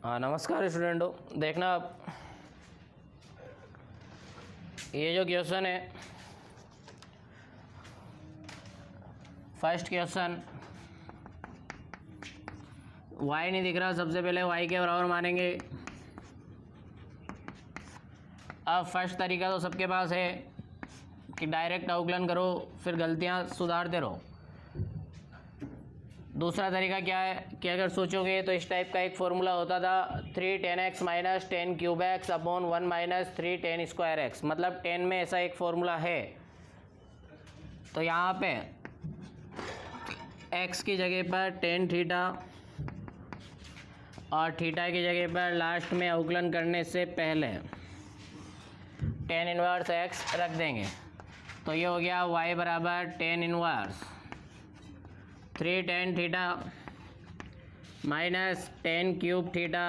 हाँ नमस्कार स्टूडेंटों, देखना आप ये जो क्वेश्चन है, फर्स्ट क्वेश्चन y नहीं दिख रहा, सबसे पहले y के बराबर मानेंगे। अब फर्स्ट तरीका तो सबके पास है कि डायरेक्ट अवकलन करो, फिर गलतियाँ सुधारते रहो। दूसरा तरीका क्या है कि अगर सोचोगे तो इस टाइप का एक फॉर्मूला होता था 3 10x minus 10 cube x upon 1 minus 3 10 square x, मतलब 10 में ऐसा एक फॉर्मूला है। तो यहाँ पे x की जगह पर 10 थीटा और थीटा की जगह पर लास्ट में अवकलन करने से पहले 10 इनवर्स x रख देंगे। तो ये हो गया y बराबर 10 inverse 3 10 theta minus 10 cube theta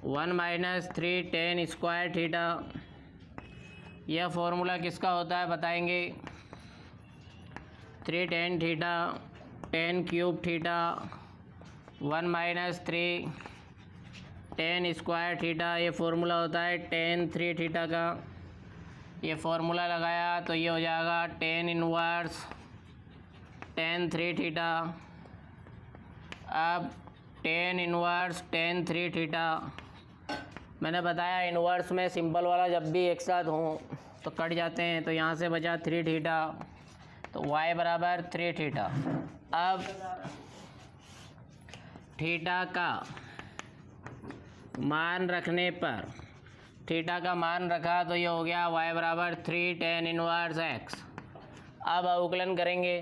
1 minus 3 10 square theta. यह फॉर्मूला किसका होता है बताएंगे। 3 10 theta 10 cube theta 1 minus 3 10 square theta, ये फॉर्मूला होता है 10 3 थीटा का। ये फॉर्मूला लगाया तो ये हो जाएगा 10 इनवर्स 10 3 थीटा। अब 10 इनवर्स 10 3 थीटा, मैंने बताया इनवर्स में सिंपल वाला जब भी एक साथ हों तो कट जाते हैं, तो यहाँ से बचा 3 थीटा, तो y बराबर 3 थीटा। अब थीटा का मान रखने पर, थीटा का मान रखा तो ये हो गया y बराबर 3 10 इनवर्स x। अब अवकलन करेंगे,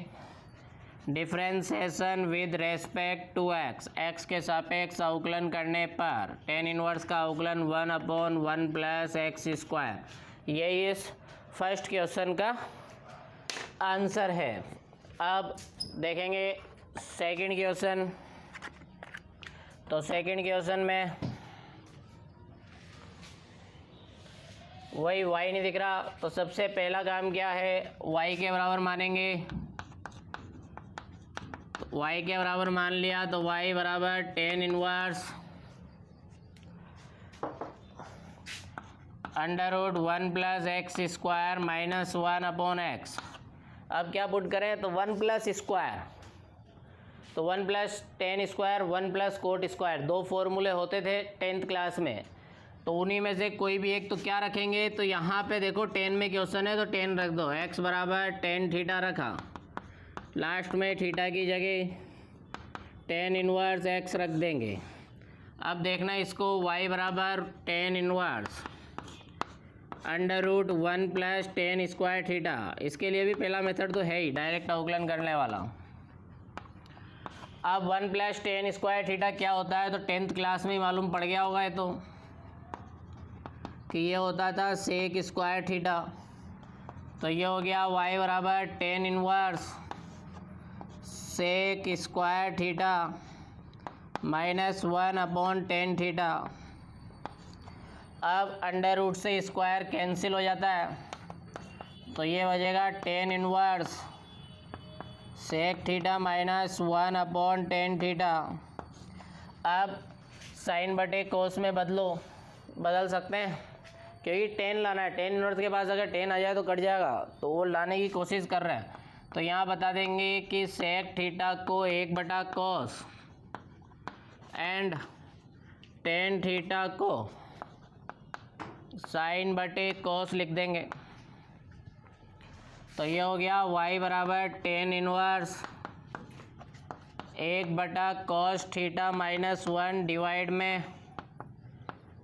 differentiation with respect to x, x के सापेक्ष अवकलन करने पर 10 इनवर्स का अवकलन 1 अपॉन 1 प्लस एक्स स्क्वायर। यही इस फर्स्ट क्वेश्चन का आंसर है। अब देखेंगे सेकंड क्वेश्चन। तो सेकंड क्वेश्चन में वही y नहीं दिख रहा, तो सबसे पहला काम क्या है, y के बराबर मानेंगे। y के बराबर मान लिया तो y बराबर 10 inverse under root 1 plus x square minus 1 upon x. अब क्या पुट करें, तो 1 प्लस स्क्वायर, तो 1 plus 10 square 1 plus coat square, दो फॉर्मूले होते थे 10th क्लास में, तो उन्हीं में से कोई भी एक तो क्या रखेंगे। तो यहाँ पे देखो 10 में क्वेश्चन है तो 10 रख दो, x बराबर 10 थीटा रखा, लास्ट में थीटा की जगह 10 इनवर्स x रख देंगे। अब देखना इसको y बराबर 10 inverse under root 1 plus 10 square theta, इसके लिए भी पहला मेथड तो है ही, डायरेक्ट अवकलन करने वाला। अब 1 प्लस 10 स्क्वायर थीटा क्या होता है, तो 10th क्लास में ही मालूम पड़ गया होगा ये तो, कि ये होता था सेक स्क्वायर थीटा। तो ये हो गया y बराबर 10 inverse sec square theta minus 1 upon 10 theta. अब अंडर रूट से स्क्वायर कैंसिल हो जाता है, तो ये बचेगा 10 inverse sec theta minus 1 upon 10 theta. अब साइन बटे कोस में बदल सकते हैं, क्योंकि 10 लाना है, 10 इनवर्स के पास अगर 10 आ जाए तो कट जाएगा, तो वो लाने की कोशिश कर रहे हैं। तो यहाँ बता देंगे कि सेक थीटा को 1 बटा कोस एंड 10 थीटा को साइन बटे कोस लिख देंगे। तो ये हो गया y बराबर 10 इनवर्स 1 बटा कोस थीटा माइनस 1 डिवाइड में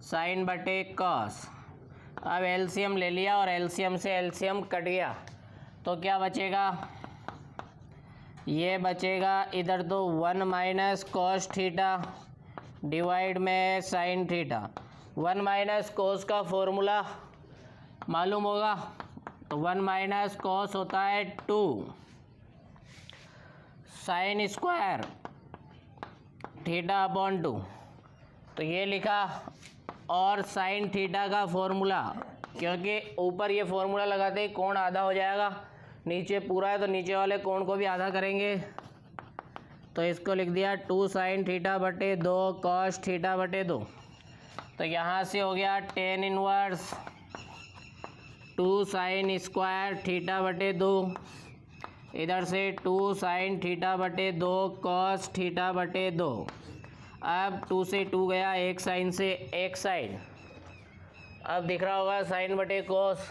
साइन बटे कोस। अब एलसीएम ले लिया और एलसीएम से एलसीएम कट गया, तो क्या बचेगा, ये बचेगा इधर तो 1 माइनस कोस थीटा डिवाइड में साइन थीटा। 1 माइनस कोस का फॉर्मूला मालूम होगा, तो 1 माइनस कोस होता है 2 साइन स्क्वायर थीटा अपॉन 2, तो ये लिखा। और साइन थीटा का फॉर्मूला, क्योंकि ऊपर ये फॉर्मूला लगाते ही कोण आधा हो जाएगा, नीचे पूरा है तो नीचे वाले कोण को भी आधा करेंगे, तो इसको लिख दिया 2 साइन थीटा बटे 2 कॉस थीटा बटे 2। तो यहाँ से हो गया ten inverse 2 sine square theta बटे 2, इधर से 2 साइन थीटा बटे 2 कॉस थीटा बटे 2। अब 2 से 2 गया, एक साइन से एक साइन। अब दिख रहा होगा साइन बटे कोस।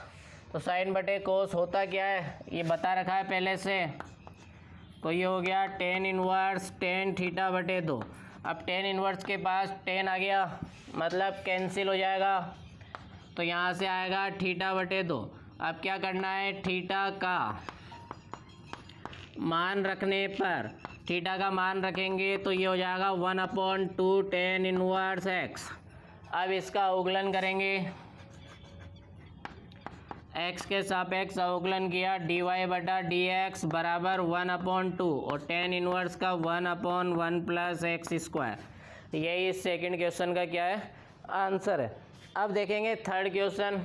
तो साइन बटे कोस होता क्या है ये बता रखा है पहले से। तो ये हो गया टेन इनवर्स टेन थीटा बटे 2। अब टेन इनवर्स के पास टेन आ गया, मतलब कैंसिल हो जाएगा। तो यहाँ से आएगा थीटा बटे 2। अब क्या करना है, थीटा का मान रखने पर, थीटा का मान रखेंगे तो ये हो जाएगा 1/2 टेन इनवर्स एक्स। अब इसका अवकलन करेंगे, x के सापेक्ष अवकलन किया, dy/dx बराबर 1/2 और टेन इनवर्स का 1/1 प्लस एक्स स्क्वायर। यही इस सेकंड क्वेश्चन का क्या है, आंसर है। अब देखेंगे थर्ड क्वेश्चन।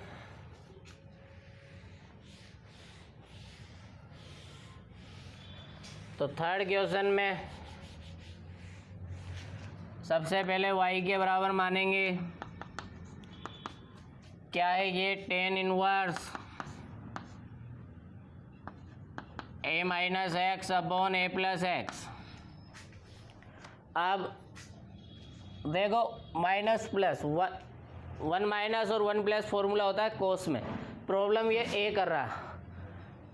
तो थर्ड क्वेश्चन में सबसे पहले y के बराबर मानेंगे। क्या है ये, tan inverse a minus x upon a plus x. अब देखो माइनस प्लस वन माइनस और 1 प्लस फॉर्मूला होता है कोस में। प्रॉब्लम ये a कर रहा है,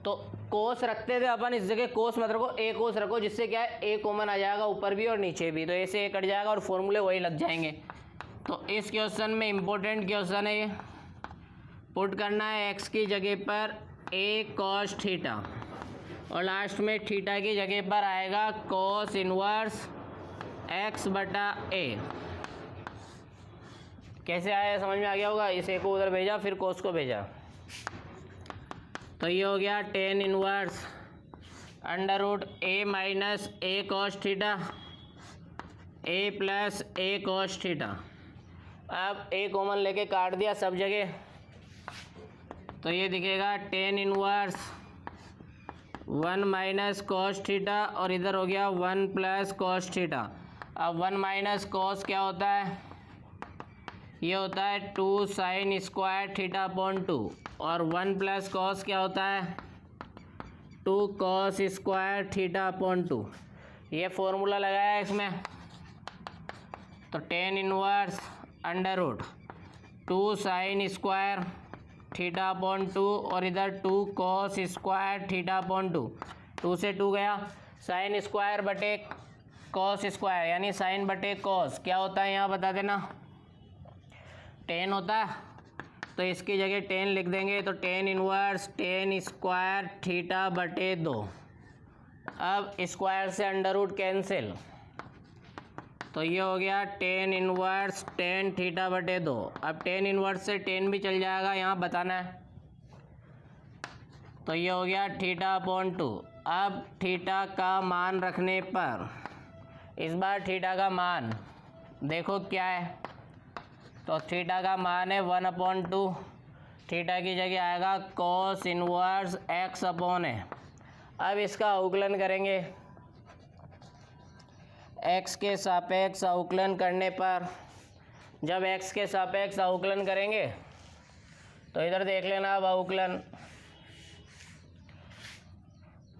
तो कोस रखते थे अपन, इस जगह कोस मत रखो, a कोस रखो, जिससे क्या है a कॉमन आ जाएगा ऊपर भी और नीचे भी, तो a से a कट जाएगा और फॉर्मूले वही लग जाएंगे। तो इस क्वेश्चन में इम्पोर्टेंट क्वेश्चन है ये। पुट करना है x की जगह पर a कॉस थीटा और लास्ट में थीटा की जगह पर आएगा कॉस इनवर्स x बटा a। कैसे आया समझ में आ गया होगा। इस a को उधर भेजा, फिर कॉस को भेजा। तो ये हो गया ten inverse under root a minus a cos theta a plus a cos theta. अब a कॉमन लेके काट दिया सब जगह, तो ये दिखेगा ten inverse 1 minus cos theta और इधर हो गया 1 प्लस कॉस थीटा। अब 1 माइनस कॉस क्या होता है, ये होता है 2 साइन स्क्वायर थीटा अपॉन 2 और 1 प्लस कॉस क्या होता है 2 कॉस स्क्वायर थीटा अपॉन 2। ये फॉर्मूला लगाया है इसमें। तो ten inverse under root 2 sine square theta upon 2 और इधर 2 कॉस स्क्वायर थीटा अपॉन 2। 2 से 2 गया, साइन स्क्वायर बटे कॉस स्क्वायर यानी साइन बटे कॉस क्या होता है यहाँ बता देना, टेन होता है। तो इसकी जगह टेन लिख देंगे, तो ten inverse tan square theta बटे 2। अब स्क्वायर से अंडर रूट कैंसिल, तो ये हो गया टेन इनवर्स टेन थीटा बटे 2। अब टेन इनवर्स से टेन भी चल जाएगा, यहाँ बताना है। तो ये हो गया थीटा अपॉन 2। अब थीटा का मान रखने पर, इस बार थीटा का मान देखो क्या है, तो थीटा का मान है 1/2। थीटा की जगह आएगा cos inverse x upon a। अब इसका अवकलन करेंगे, x के सापेक्ष अवकलन करने पर, जब x के सापेक्ष अवकलन करेंगे तो इधर देख लेना अब अवकलन।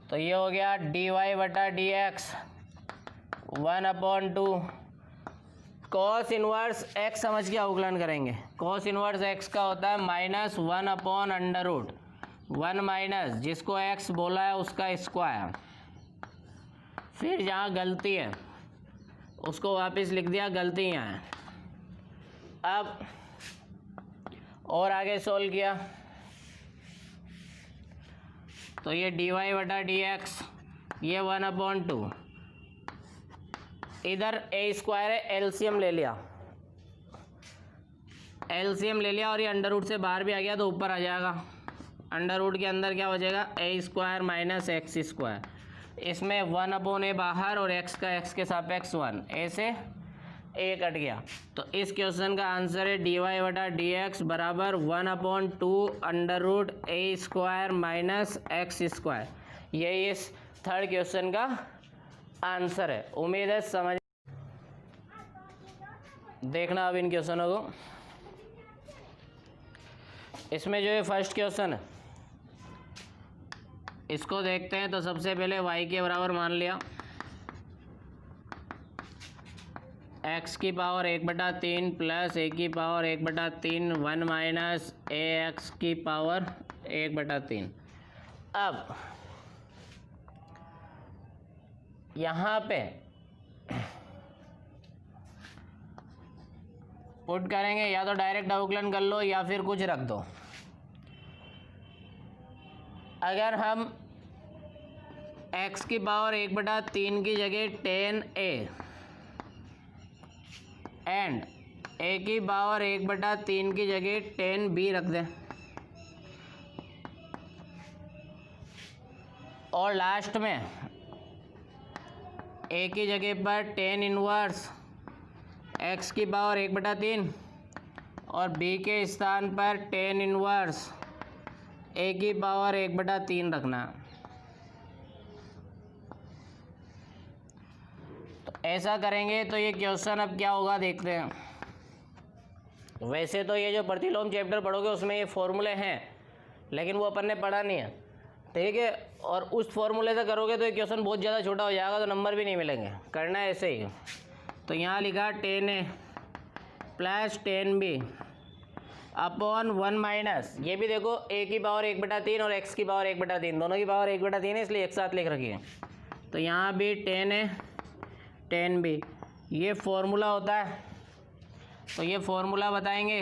तो ये हो गया dy/dx 1/2 कॉस इनवर्स x समझ के अवकलन करेंगे। कॉस इनवर्स x का होता है -1/√, 1 माइनस जिसको x बोला है उसका स्क्वायर, फिर जहाँ गलती है उसको वापस लिख दिया, गलती यहाँ है। अब और आगे सोल्व किया तो ये dy/dx ये 1/2, इधर a स्क्वायर है, एलसीएम ले लिया, एलसीएम ले लिया और ये अंडर रूट से बाहर भी आ गया तो ऊपर आ जाएगा। अंडर रूट के अंदर क्या हो जाएगा, a square minus x square. इसमें 1/a बाहर और x का x के सापेक्ष 1, a से a कट गया। तो इस क्वेश्चन का आंसर है dy/dx बराबर 1/2 under root a square minus x square. यही इस थर्ड क्वेश्चन का आंसर है। उम्मीद है समझ। देखना अब इन क्वेश्चनों को। इसमें जो है फर्स्ट क्वेश्चन है, इसको देखते हैं। तो सबसे पहले y के बराबर मान लिया x की पावर 1/3 प्लस a की पावर 1/3 1 माइनस ax की पावर 1/3। अब यहाँ पे पुट करेंगे, या तो डायरेक्ट अवकलन कर लो या फिर कुछ रख दो। अगर हम x की पावर 1/3 की जगह 10a एंड a की पावर 1/3 की जगह 10b रख दें और लास्ट में a की जगह पर 10 इनवर्स x की पावर 1/3 और b के स्थान पर 10 इनवर्स a की पावर 1/3 रखना। तो ऐसा करेंगे तो ये क्वेश्चन अब क्या होगा देखते हैं। वैसे तो ये जो प्रतिलोम चैप्टर पढ़ोगे उसमें ये फॉर्मूले हैं, लेकिन वो अपन ने पढ़ा नहीं है, ठीक है। और उस फॉर्मूले से करोगे तो ये क्वेश्चन बहुत ज़्यादा छोटा हो जाएगा, तो नंबर भी नहीं मिलेंगे। करना है ऐसे ही। तो यहाँ लिखा 10a plus 10b upon 1 minus, ये भी देखो a की पावर 1/3 और x की पावर 1/3, दोनों की पावर 1/3 है, इसलिए एक साथ लिख रखी है। तो यहाँ भी 10a 10b, ये फॉर्मूला होता है। तो ये फॉर्मूला बताएंगे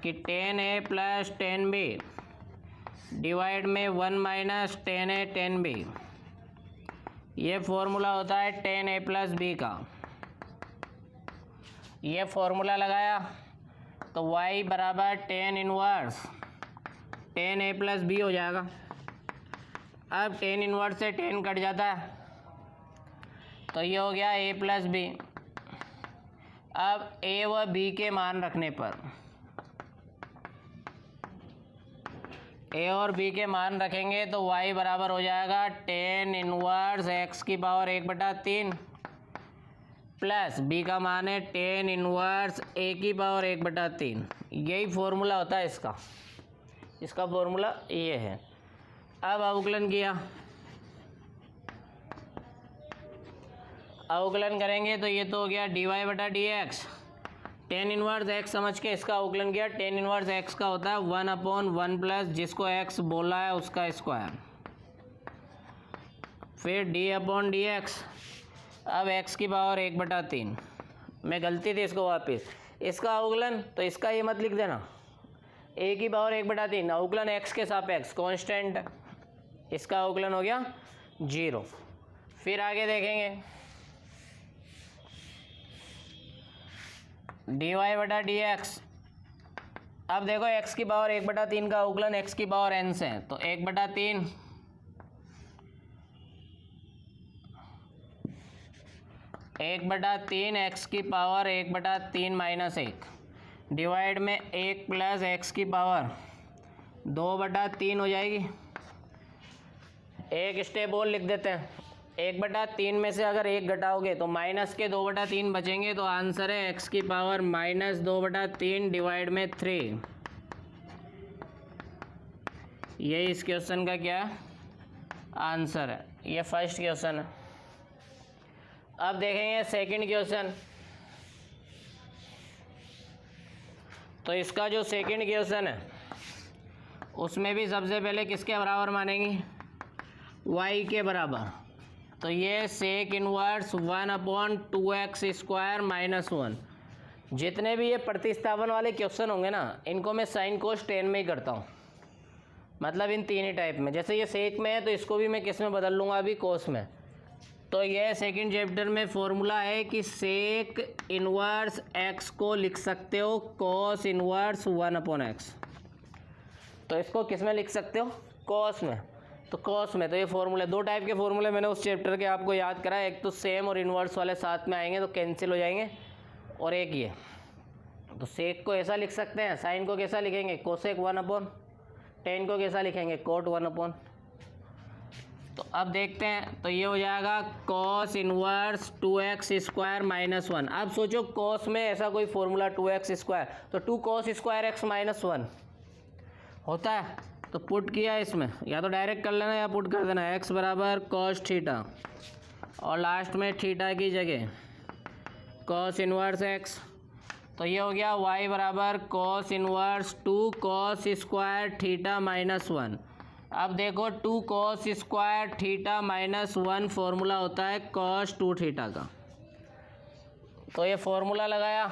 कि 10a प्लस 10b डिवाइड में 1 माइनस 10a 10b, ये फॉर्मूला होता है 10a प्लस b का। ये फॉर्मूला लगाया तो y बराबर 10 इनवर्स 10a प्लस b हो जाएगा। अब 10 इनवर्स से 10 कट जाता है तो ये हो गया a प्लस b। अब a व b के मान रखने पर, a और b के मान रखेंगे तो y बराबर हो जाएगा 10 इनवर्स x की पावर 1/3 प्लस b का मान है 10 इनवर्स a की पावर 1/3। यही फॉर्मूला होता है इसका, इसका फॉर्मूला ये है। अब अवकलन किया, अवकलन करेंगे तो ये तो हो गया dy/dx। 10 इनवर्स x समझ के इसका अवकलन किया। 10 इनवर्स x का होता है 1/1 प्लस जिसको x बोला है उसका स्क्वायर, फिर d/dx। अब x की पावर 1/3, मैं गलती थी इसको वापस, इसका अवकलन तो इसका ये मत लिख देना, a की पावर 1/3 अवकलन x के सापेक्ष कांस्टेंट, इसका अवकलन हो गया 0। फिर आगे देखेंगे dy/dx। अब देखो x की पावर 1/3 का अवकलन x की पावर n से है, तो 1/3 1/3 x की पावर 1/3 माइनस 1 डिवाइड में 1 प्लस x की पावर 2/3 हो जाएगी। एक स्टेप और लिख देते हैं, 1/3 में से अगर 1 घटाओगे तो माइनस के 2/3 बचेंगे, तो आंसर है x की पावर -2/3 डिवाइड में 3। ये इस क्वेश्चन का क्या आंसर है। ये फर्स्ट क्वेश्चन है। अब देखेंगे सेकंड क्वेश्चन। तो इसका जो सेकंड क्वेश्चन है उसमें भी सबसे पहले किसके बराबर मानेंगे, y के बराबर। तो ये सेक इनवर्स 1/2x² - 1। जितने भी ये प्रतिस्थापन वाले क्वेश्चन होंगे ना, इनको मैं साइन कोस टेन में ही करता हूँ, मतलब इन तीन ही टाइप में। जैसे ये सेक में है तो इसको भी मैं किस में बदल लूँगा, अभी कोस में। तो ये सेकंड चैप्टर में फॉर्मूला है कि सेक इनवर्स x को लिख सकते हो कोस इनवर्स 1/x। तो इसको किस में लिख सकते हो, कोस में। तो कोस में तो ये फॉर्मूले, दो टाइप के फॉर्मूले मैंने उस चैप्टर के आपको याद कराया। एक तो सेम और इनवर्स वाले साथ में आएंगे तो कैंसिल हो जाएंगे, और एक ये। तो सेक को ऐसा लिख सकते हैं, साइन को कैसा लिखेंगे, कोसेक 1/tan को कैसा लिखेंगे, कोट 1/। तो अब देखते हैं, तो ये हो जाएगा cos inverse 2x square minus 1। अब सोचो कॉस में ऐसा कोई फॉर्मूला 2x स्क्वायर, तो 2 कॉस स्क्वायर x माइनस 1 होता है। तो पुट किया इसमें, या तो डायरेक्ट कर लेना या पुट कर देना, x बराबर कॉस थीटा और लास्ट में थीटा की जगह कॉस इनवर्स x। तो ये हो गया y बराबर cos inverse 2 cos square theta minus 1। अब देखो 2 cos square theta minus 1 formula होता है कॉस 2 थीटा का। तो ये फॉर्मूला लगाया,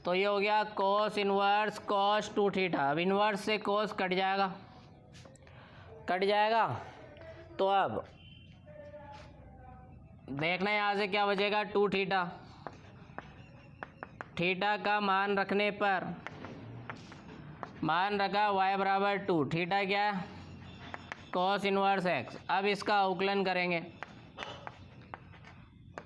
तो ये हो गया कॉस इनवर्स कॉस 2 थीटा। अब इनवर्स से कॉस कट जाएगा। तो अब देखना यहाँ से क्या बचेगा, 2 थीटा। थीटा का मान रखने पर, मान रखा y बराबर 2, थीटा क्या है कॉस इनवर्स x। अब इसका अवकलन करेंगे,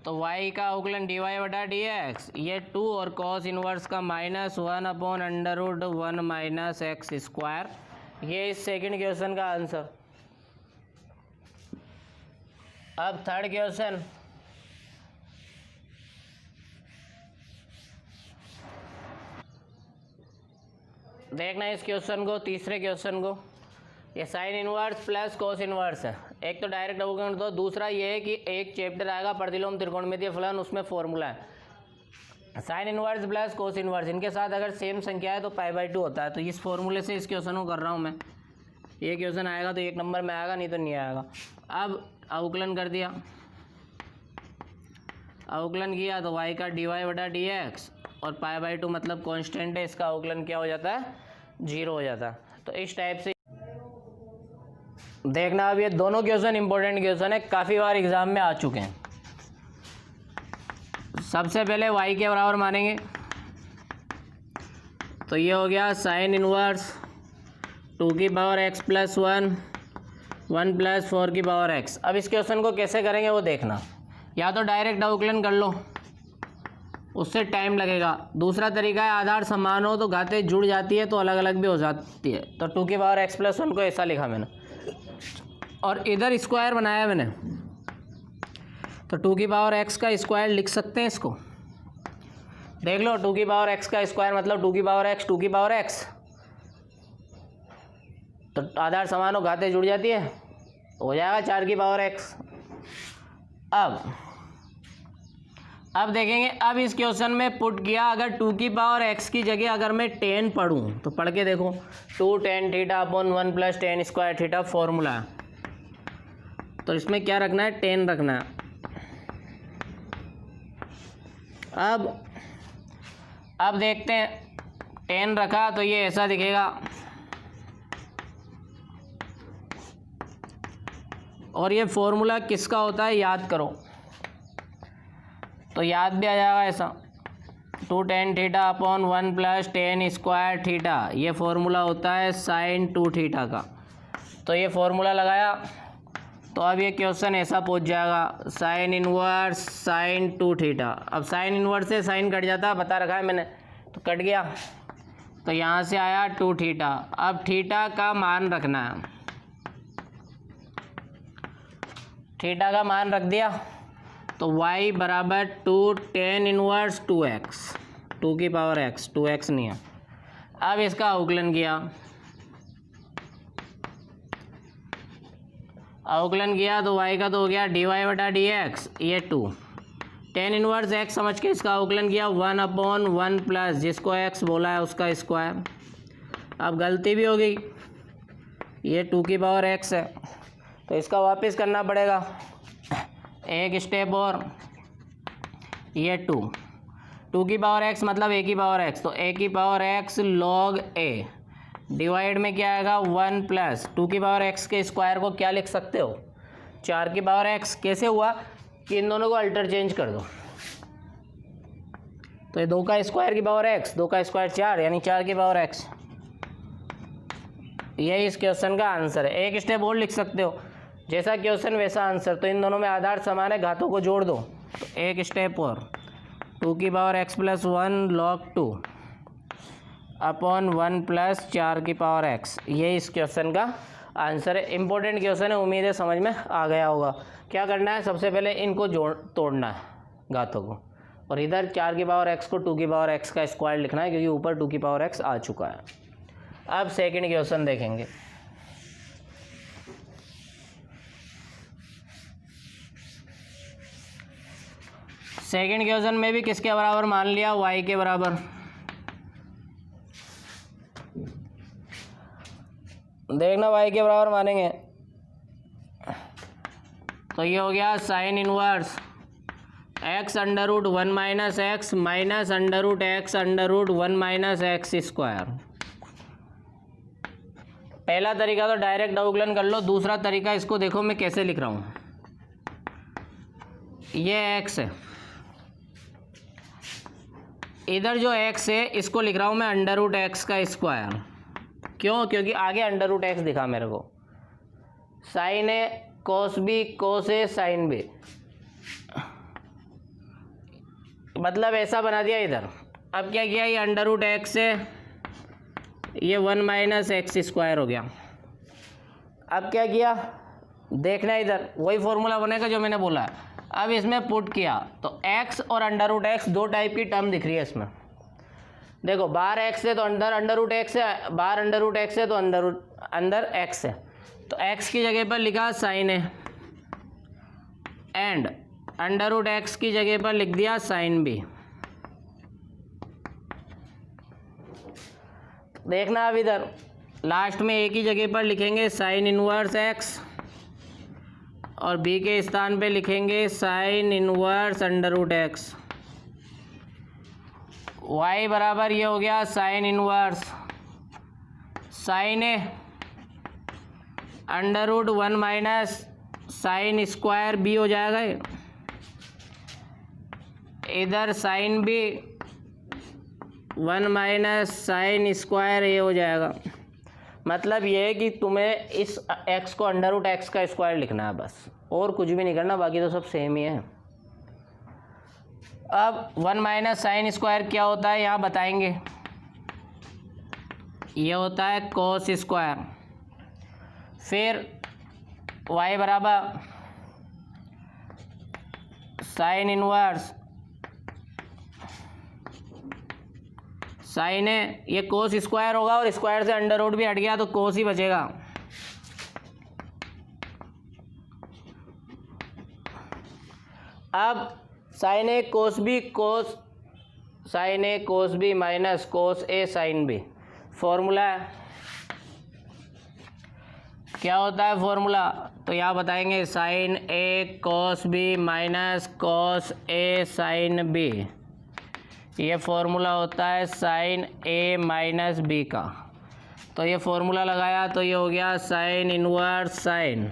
तो y का अवकलन dy बटा dx, ये 2 और कॉस इनवर्स का minus 1 upon under root 1 minus x square. ये इस सेकंड क्वेश्चन का आंसर। अब थर्ड क्वेश्चन, देखना इस क्वेश्चन को, तीसरे क्वेश्चन को। ये sine inverse plus cos inverse है। एक तो डायरेक्ट अवकलन दो, दूसरा ये है कि एक चैप्टर आएगा प्रतिलोम त्रिकोणमितीय फलन, उसमें फॉर्मूला है sine inverse plus cos inverse. इनके साथ अगर सेम संख्या है तो π/2 होता है। तो इस फॉर्मूले से इस क्वेश्चन को कर रहा हूँ मैं। ये क्वेश्चन आएगा तो 1 नंबर में आएगा, नहीं तो नहीं आएगा। अब अवकलन कर दिया, अवकलन किया तो y का dy बटा dx और π/2 मतलब कांस्टेंट है, इसका अवकलन क्या हो जाता है 0 हो जाता है। तो इस टाइप से देखना। अब ये दोनों क्वेश्चन इंपॉर्टेंट क्वेश्चन है, काफ़ी बार एग्जाम में आ चुके हैं। सबसे पहले y के बराबर मानेंगे, तो ये हो गया साइन इनवर्स 2 की पावर x प्लस 1 1 प्लस 4 की पावर x। अब इस क्वेश्चन को कैसे करेंगे वो देखना, या तो डायरेक्ट अवकलन कर लो, उससे टाइम लगेगा। दूसरा तरीका है आधार समान हो तो घातें जुड़ जाती है तो अलग अलग भी हो जाती है। तो 2 की पावर x प्लस 1 को ऐसा लिखा मैंने, और इधर स्क्वायर बनाया मैंने, तो 2 की पावर x का स्क्वायर लिख सकते हैं इसको। देख लो 2 की पावर x का स्क्वायर मतलब 2 की पावर x 2 की पावर x। तो आधार समान हो घातें जुड़ जाती है, हो जाएगा 4 की पावर x। अब देखेंगे, अब इस क्वेश्चन में पुट किया, अगर 2 की पावर x की जगह अगर मैं 10 पढ़ूँ तो पढ़ के देखो, 2 tan theta upon 1 plus tan square theta formula है। तो इसमें क्या रखना है 10 रखना है। अब देखते हैं, 10 रखा तो ये ऐसा दिखेगा, और ये फॉर्मूला किसका होता है याद करो, तो याद भी आ जाएगा ऐसा, 2 tan theta upon 1 plus tan square theta. ये फॉर्मूला होता है साइन 2 थीटा का। तो ये फॉर्मूला लगाया, तो अब ये क्वेश्चन ऐसा पहुंच जाएगा, साइन इनवर्स साइन 2 थीटा। अब साइन इनवर्स से साइन कट जाता है, बता रखा है मैंने, तो कट गया, तो यहाँ से आया 2 थीटा। अब थीटा का मान रखना है, थीटा का मान रख दिया, तो y बराबर 2 tan इनवर्स 2x 2 की पावर x 2x नहीं है। अब इसका अवकलन किया, तो y का तो हो गया dy बटा dx, ये 2 tan इनवर्स x समझ के इसका अवकलन किया 1 अपॉन 1 प्लस जिसको x बोला है उसका स्क्वायर। अब गलती भी हो गई, ये 2 की पावर x है, तो इसका वापस करना पड़ेगा एक स्टेप और, ये 2 की पावर x मतलब a की पावर x, तो a की power x log a divide में क्या आएगा 1 प्लस 2 की पावर x के स्क्वायर को क्या लिख सकते हो 4 की पावर x। कैसे हुआ कि इन दोनों को अल्टरचेंज कर दो, तो ये 2 का स्क्वायर की पावर x 2 का स्क्वायर 4 यानी 4 की पावर x। यही इस क्वेश्चन का आंसर है। एक स्टेप और लिख सकते हो, जैसा क्वेश्चन वैसा आंसर। तो इन दोनों में आधार समान है, घातों को जोड़ दो, तो एक स्टेप और 2 की power x plus 1 log 2 upon 1 plus 4 की पावर x। ये इस क्वेश्चन का आंसर है। इंपॉर्टेंट क्वेश्चन है, उम्मीद है समझ में आ गया होगा। क्या करना है, सबसे पहले इनको तोड़ना है घातों को, और इधर 4 की पावर x को 2 की पावर x का स्क्वायर लिखना है, क्योंकि ऊपर 2 की पावर x आ चुका है। अब सेकंड क्वेश्चन देखेंगे। सेकंड क्वेश्चन में भी किसके बराबर मान लिया, y के बराबर। देखना y के बराबर मानेंगे तो ये हो गया sine inverse x under root 1 minus x minus under root x under root 1 minus x square. पहला तरीका तो डायरेक्ट अवकलन कर लो, दूसरा तरीका इसको देखो मैं कैसे लिख रहा हूँ। ये x है, इधर जो x है इसको लिख रहा हूँ मैं अंडर रूट एक्स का स्क्वायर। क्यों, क्योंकि आगे अंडर रूट एक्स दिखा मेरे को। साइन ए कोस बी कोस ए साइन बी, मतलब ऐसा बना दिया इधर। अब क्या किया, ये अंडर रूट एक्स से ये 1 माइनस एक्स स्क्वायर हो गया। अब क्या किया, देखना इधर वही फॉर्मूला बनेगा जो मैंने बोला। अब इसमें पुट किया तो x और अंडर रूट एक्स दो टाइप की टर्म दिख रही है इसमें। देखो बाहर x है तो अंदर रूट एक्स है, बाहर अंडर रूट एक्स है तो अंदर x है। तो x की जगह पर लिखा साइन है एंड अंडर रूट एक्स की जगह पर लिख दिया साइन बी। देखना अब इधर लास्ट में एक ही जगह पर लिखेंगे साइन इनवर्स एक्स और बी के स्थान पे लिखेंगे sine inverse under root x. y बराबर ये हो गया sine inverse sine a under root 1 minus sine square b हो जाएगा। इधर sine b 1 minus sine square a हो जाएगा। मतलब ये है कि तुम्हें इस x को अंडर रूट एक्स का स्क्वायर लिखना है बस, और कुछ भी नहीं करना, बाकी तो सब सेम ही है। अब 1 माइनस साइन स्क्वायर क्या होता है यहाँ बताएंगे। ये होता है कोस स्क्वायर। फिर y बराबर साइन इनवर्स साइन है, ये कोस स्क्वायर होगा और स्क्वायर से अंडर रूट भी हट गया तो कोस ही बचेगा। अब साइन ए कोस बी कोस साइन ए कोस बी माइनस कोस ए साइन बी फॉर्मूला है। क्या होता है फॉर्मूला, तो यहाँ बताएंगे साइन ए कोस बी माइनस कोस ए साइन बी। ये फॉर्मूला होता है साइन ए माइनस बी का। तो ये फॉर्मूला लगाया तो ये हो गया साइन इनवर्स साइन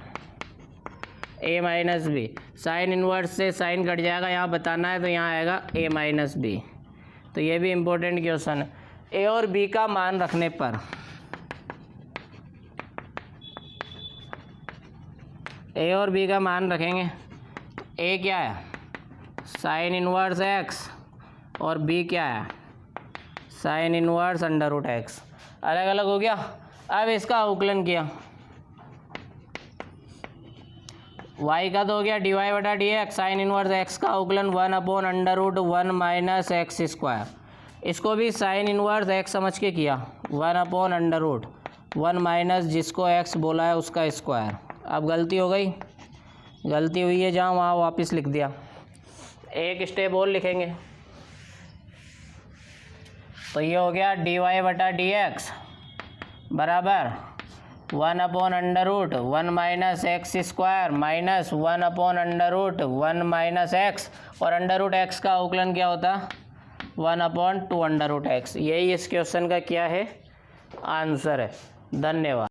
ए माइनस बी। साइन इनवर्स से साइन कट जाएगा, यहाँ बताना है तो यहाँ आएगा ए माइनस बी। तो ये भी इम्पोर्टेंट क्वेश्चन है। ए और बी का मान रखने पर ए और बी का मान रखेंगे। ए क्या है साइन इनवर्स एक्स और बी क्या है sine inverse under root x. अलग अलग हो गया। अब इसका अवकलन किया, y का तो हो गया dy बटा d x, sine inverse x का अवकलन 1 upon under root 1 minus x square. इसको भी साइन इनवर्स x समझ के किया, 1 अपॉन अंडर रूट 1 माइनस जिसको x बोला है उसका स्क्वायर। अब गलती हो गई, गलती हुई है जहाँ वहाँ वापस लिख दिया। एक स्टेप और लिखेंगे तो ये हो गया dy बटा डी एक्स बराबर 1 upon under root 1 minus x square minus 1 upon under root 1 minus x, और अंडर रूट एक्स का अवकलन क्या होता 1 अपॉन 2 अंडर रूट एक्स। यही इस क्वेश्चन का क्या है आंसर है। धन्यवाद।